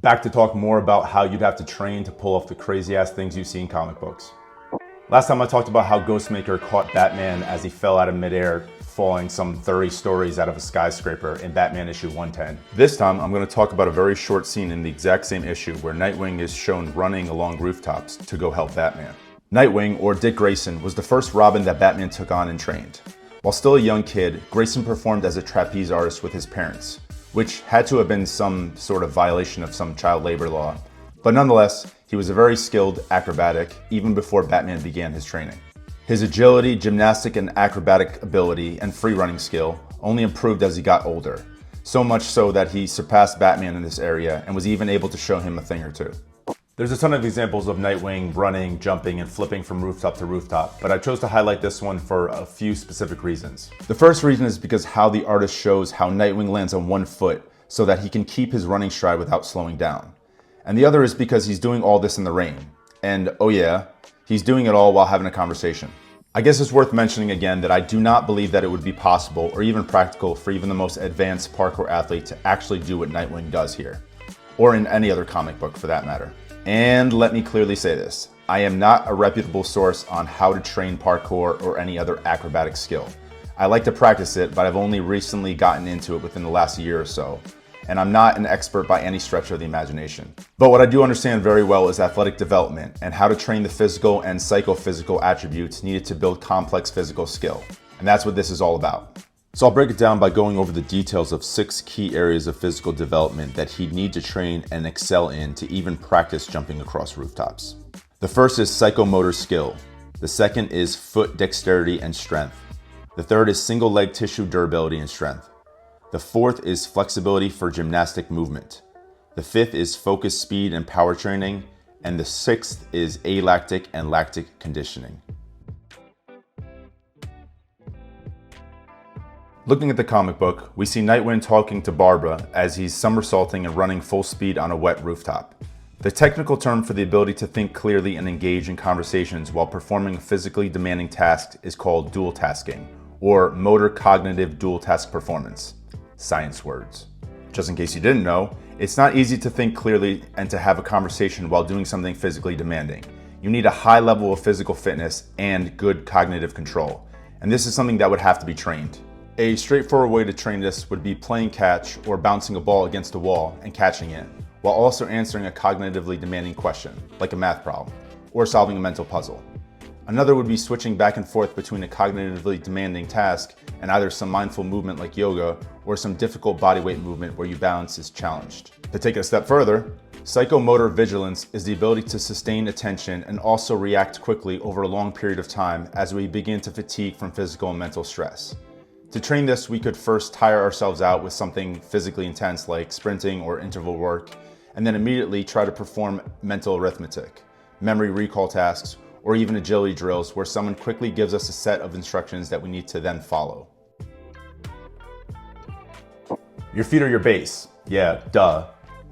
Back to talk more about how you'd have to train to pull off the crazy ass things you see in comic books. Last time I talked about how Ghostmaker caught Batman as he fell out of midair, falling some 30 stories out of a skyscraper in Batman issue 110. This time I'm going to talk about a very short scene in the exact same issue where Nightwing is shown running along rooftops to go help Batman. Nightwing, or Dick Grayson, was the first Robin that Batman took on and trained. While still a young kid, Grayson performed as a trapeze artist with his parents, which had to have been some sort of violation of some child labor law. But nonetheless, he was a very skilled acrobatic even before Batman began his training. His agility, gymnastic and acrobatic ability, and free running skill only improved as he got older, so much so that he surpassed Batman in this area and was even able to show him a thing or two. There's a ton of examples of Nightwing running, jumping, and flipping from rooftop to rooftop, but I chose to highlight this one for a few specific reasons. The first reason is because how the artist shows how Nightwing lands on one foot so that he can keep his running stride without slowing down. And the other is because he's doing all this in the rain. And oh yeah, he's doing it all while having a conversation. I guess it's worth mentioning again that I do not believe that it would be possible or even practical for even the most advanced parkour athlete to actually do what Nightwing does here, or in any other comic book for that matter. And let me clearly say this, I am not a reputable source on how to train parkour or any other acrobatic skill. I like to practice it, but I've only recently gotten into it within the last year or so, and I'm not an expert by any stretch of the imagination. But what I do understand very well is athletic development and how to train the physical and psychophysical attributes needed to build complex physical skill. And that's what this is all about. So I'll break it down by going over the details of 6 key areas of physical development that he'd need to train and excel in to even practice jumping across rooftops. The first is psychomotor skill. The second is foot dexterity and strength. The third is single leg tissue durability and strength. The fourth is flexibility for gymnastic movement. The fifth is focus, speed, and power training. And the sixth is Alactic and Lactic conditioning. Looking at the comic book, we see Nightwing talking to Barbara as he's somersaulting and running full speed on a wet rooftop. The technical term for the ability to think clearly and engage in conversations while performing a physically demanding task is called dual tasking, or motor cognitive dual task performance. Science words. Just in case you didn't know, it's not easy to think clearly and to have a conversation while doing something physically demanding. You need a high level of physical fitness and good cognitive control, and this is something that would have to be trained. A straightforward way to train this would be playing catch or bouncing a ball against a wall and catching it, while also answering a cognitively demanding question, like a math problem, or solving a mental puzzle. Another would be switching back and forth between a cognitively demanding task and either some mindful movement like yoga or some difficult bodyweight movement where your balance is challenged. To take it a step further, psychomotor vigilance is the ability to sustain attention and also react quickly over a long period of time as we begin to fatigue from physical and mental stress. To train this, we could first tire ourselves out with something physically intense like sprinting or interval work, and then immediately try to perform mental arithmetic, memory recall tasks, or even agility drills where someone quickly gives us a set of instructions that we need to then follow. Your feet are your base. Yeah, duh.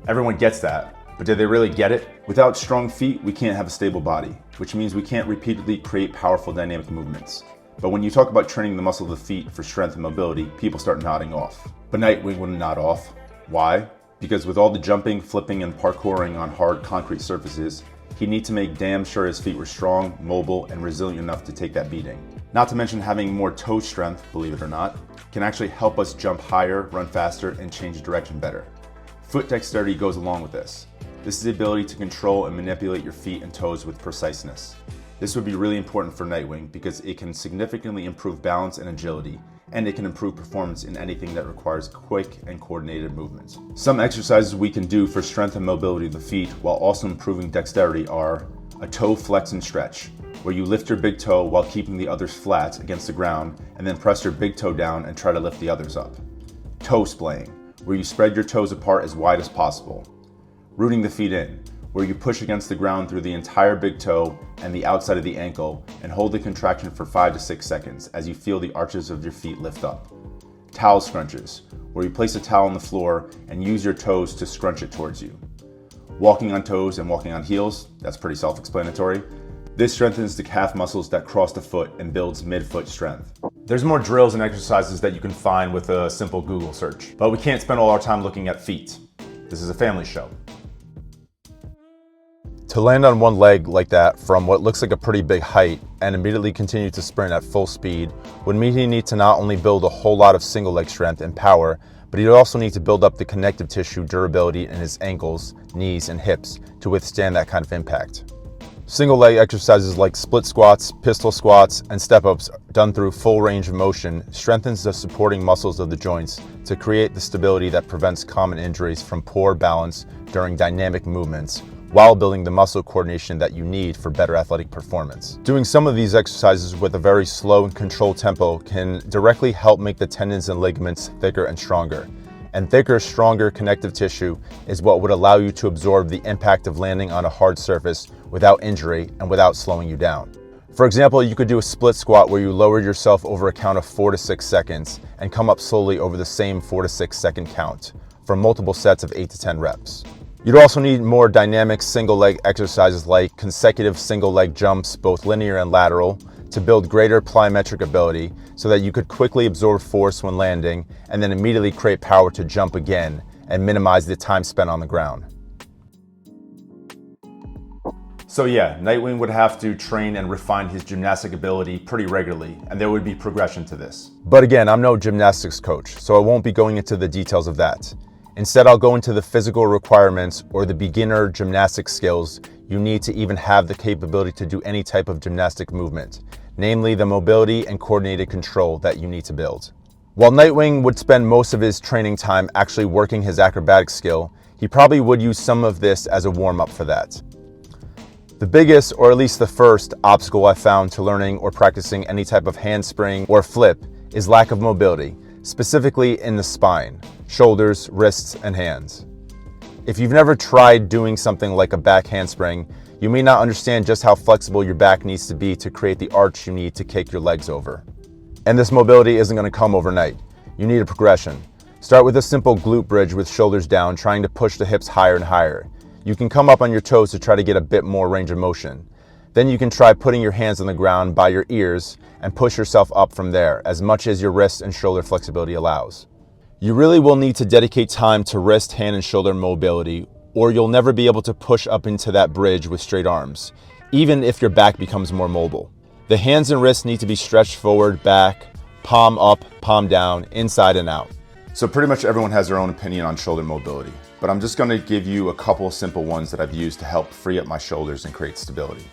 Everyone gets that. But did they really get it? Without strong feet, we can't have a stable body, which means we can't repeatedly create powerful dynamic movements. But when you talk about training the muscle of the feet for strength and mobility, people start nodding off. But Nightwing wouldn't nod off. Why? Because with all the jumping, flipping, and parkouring on hard concrete surfaces, he'd need to make damn sure his feet were strong, mobile, and resilient enough to take that beating. Not to mention having more toe strength, believe it or not, can actually help us jump higher, run faster, and change direction better. Foot dexterity goes along with this. This is the ability to control and manipulate your feet and toes with preciseness. This would be really important for Nightwing because it can significantly improve balance and agility, and it can improve performance in anything that requires quick and coordinated movements. Some exercises we can do for strength and mobility of the feet while also improving dexterity are a toe flex and stretch, where you lift your big toe while keeping the others flat against the ground and then press your big toe down and try to lift the others up. Toe splaying, where you spread your toes apart as wide as possible. Rooting the feet in, where you push against the ground through the entire big toe and the outside of the ankle and hold the contraction for 5 to 6 seconds as you feel the arches of your feet lift up. Towel scrunches, where you place a towel on the floor and use your toes to scrunch it towards you. Walking on toes and walking on heels, that's pretty self-explanatory. This strengthens the calf muscles that cross the foot and builds mid-foot strength. There's more drills and exercises that you can find with a simple Google search, but we can't spend all our time looking at feet. This is a family show. To land on one leg like that from what looks like a pretty big height and immediately continue to sprint at full speed would mean he need to not only build a whole lot of single leg strength and power, but he'd also need to build up the connective tissue durability in his ankles, knees, and hips to withstand that kind of impact. Single leg exercises like split squats, pistol squats, and step-ups done through full range of motion strengthens the supporting muscles of the joints to create the stability that prevents common injuries from poor balance during dynamic movements, while building the muscle coordination that you need for better athletic performance. Doing some of these exercises with a very slow and controlled tempo can directly help make the tendons and ligaments thicker and stronger. And thicker, stronger connective tissue is what would allow you to absorb the impact of landing on a hard surface without injury and without slowing you down. For example, you could do a split squat where you lower yourself over a count of 4 to 6 seconds and come up slowly over the same 4 to 6 second count for multiple sets of 8 to 10 reps. You'd also need more dynamic single leg exercises like consecutive single leg jumps, both linear and lateral, to build greater plyometric ability so that you could quickly absorb force when landing and then immediately create power to jump again and minimize the time spent on the ground. So yeah, Nightwing would have to train and refine his gymnastic ability pretty regularly, and there would be progression to this. But again, I'm no gymnastics coach, so I won't be going into the details of that. Instead, I'll go into the physical requirements or the beginner gymnastic skills you need to even have the capability to do any type of gymnastic movement, namely the mobility and coordinated control that you need to build. While Nightwing would spend most of his training time actually working his acrobatic skill, he probably would use some of this as a warm-up for that. The biggest, or at least the first, obstacle I found to learning or practicing any type of handspring or flip is lack of mobility, specifically in the spine, shoulders, wrists, and hands. If you've never tried doing something like a back handspring, you may not understand just how flexible your back needs to be to create the arch you need to kick your legs over. And this mobility isn't going to come overnight. You need a progression. Start with a simple glute bridge with shoulders down, trying to push the hips higher and higher. You can come up on your toes to try to get a bit more range of motion. Then you can try putting your hands on the ground by your ears and push yourself up from there, as much as your wrist and shoulder flexibility allows. You really will need to dedicate time to wrist, hand, and shoulder mobility, or you'll never be able to push up into that bridge with straight arms, even if your back becomes more mobile. The hands and wrists need to be stretched forward, back, palm up, palm down, inside and out. So pretty much everyone has their own opinion on shoulder mobility, but I'm just going to give you a couple simple ones that I've used to help free up my shoulders and create stability.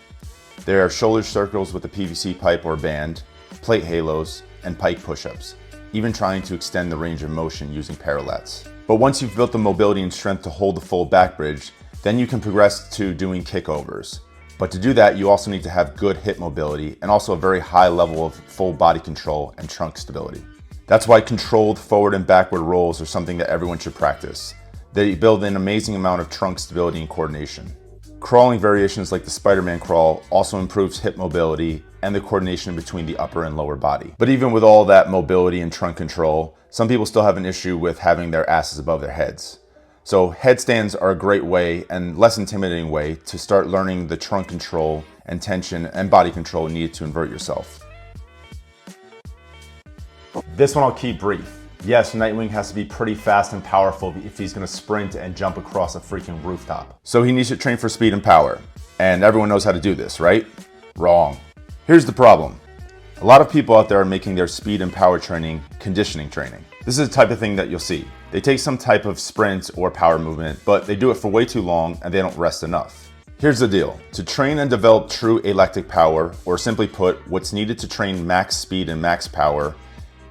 There are shoulder circles with a PVC pipe or band, plate halos, and pike push-ups, even trying to extend the range of motion using parallettes. But once you've built the mobility and strength to hold the full back bridge, then you can progress to doing kickovers. But to do that, you also need to have good hip mobility and also a very high level of full body control and trunk stability. That's why controlled forward and backward rolls are something that everyone should practice. They build an amazing amount of trunk stability and coordination. Crawling variations like the Spider-Man crawl also improves hip mobility and the coordination between the upper and lower body. But even with all that mobility and trunk control, some people still have an issue with having their asses above their heads. So headstands are a great way and less intimidating way to start learning the trunk control and tension and body control needed to invert yourself. This one I'll keep brief. Yes, Nightwing has to be pretty fast and powerful if he's going to sprint and jump across a freaking rooftop. So he needs to train for speed and power. And everyone knows how to do this, right? Wrong. Here's the problem. A lot of people out there are making their speed and power training conditioning training. This is the type of thing that you'll see. They take some type of sprint or power movement, but they do it for way too long and they don't rest enough. Here's the deal. To train and develop true alactic power, or simply put, what's needed to train max speed and max power,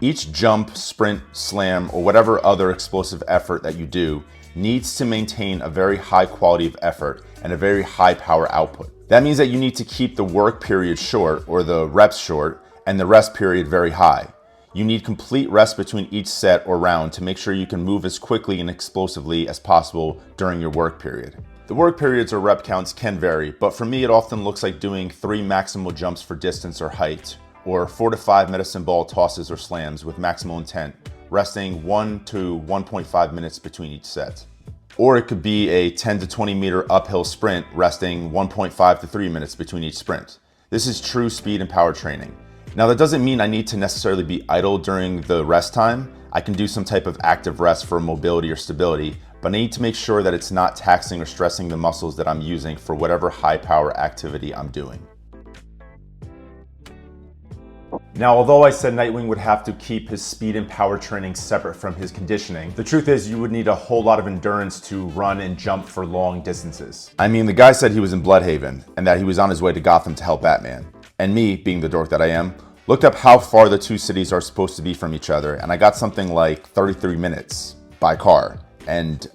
each jump, sprint, slam, or whatever other explosive effort that you do needs to maintain a very high quality of effort and a very high power output. That means that you need to keep the work period short, or the reps short, and the rest period very high. You need complete rest between each set or round to make sure you can move as quickly and explosively as possible during your work period. The work periods or rep counts can vary, but for me it often looks like doing 3 maximal jumps for distance or height, or 4 to 5 medicine ball tosses or slams with maximal intent, resting 1 to 1.5 minutes between each set. Or it could be a 10 to 20 meter uphill sprint, resting 1.5 to 3 minutes between each sprint. This is true speed and power training. Now that doesn't mean I need to necessarily be idle during the rest time. I can do some type of active rest for mobility or stability, but I need to make sure that it's not taxing or stressing the muscles that I'm using for whatever high power activity I'm doing. Now, although I said Nightwing would have to keep his speed and power training separate from his conditioning, the truth is you would need a whole lot of endurance to run and jump for long distances. I mean, the guy said he was in Bloodhaven and that he was on his way to Gotham to help Batman. And me, being the dork that I am, looked up how far the two cities are supposed to be from each other, and I got something like 33 minutes by car. And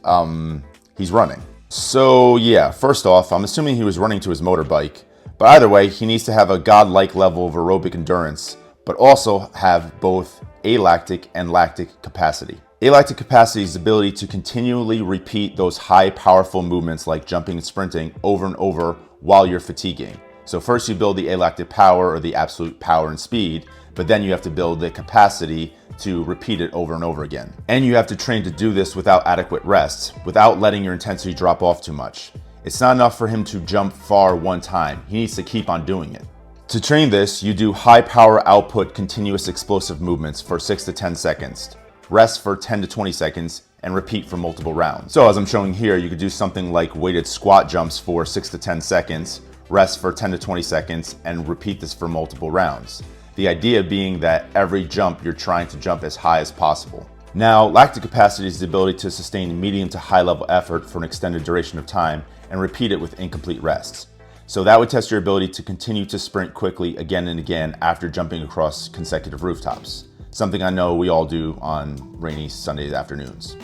he's running. So yeah, first off, I'm assuming he was running to his motorbike, but either way, he needs to have a godlike level of aerobic endurance, but also have both alactic and lactic capacity. Alactic capacity is the ability to continually repeat those high powerful movements like jumping and sprinting over and over while you're fatiguing. So first you build the alactic power or the absolute power and speed, but then you have to build the capacity to repeat it over and over again. And you have to train to do this without adequate rest, without letting your intensity drop off too much. It's not enough for him to jump far one time. He needs to keep on doing it. To train this, you do high power output continuous explosive movements for 6 to 10 seconds, rest for 10 to 20 seconds, and repeat for multiple rounds. So as I'm showing here, you could do something like weighted squat jumps for 6 to 10 seconds, rest for 10 to 20 seconds, and repeat this for multiple rounds. The idea being that every jump you're trying to jump as high as possible. Now, lactic capacity is the ability to sustain medium to high level effort for an extended duration of time and repeat it with incomplete rests. So that would test your ability to continue to sprint quickly again and again after jumping across consecutive rooftops. Something I know we all do on rainy Sunday afternoons.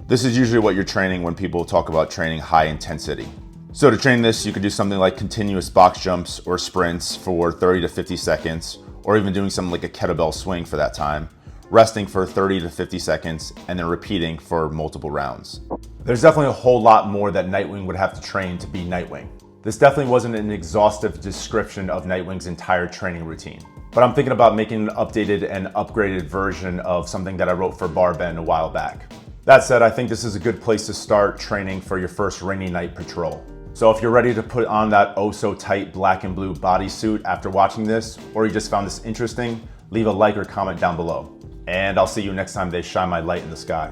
This is usually what you're training when people talk about training high intensity. So to train this, you could do something like continuous box jumps or sprints for 30 to 50 seconds, or even doing something like a kettlebell swing for that time, resting for 30 to 50 seconds, and then repeating for multiple rounds. There's definitely a whole lot more that Nightwing would have to train to be Nightwing. This definitely wasn't an exhaustive description of Nightwing's entire training routine, but I'm thinking about making an updated and upgraded version of something that I wrote for Barben a while back. That said, I think this is a good place to start training for your first rainy night patrol. So if you're ready to put on that oh so tight black and blue bodysuit after watching this, or you just found this interesting, leave a like or comment down below. And I'll see you next time they shine my light in the sky.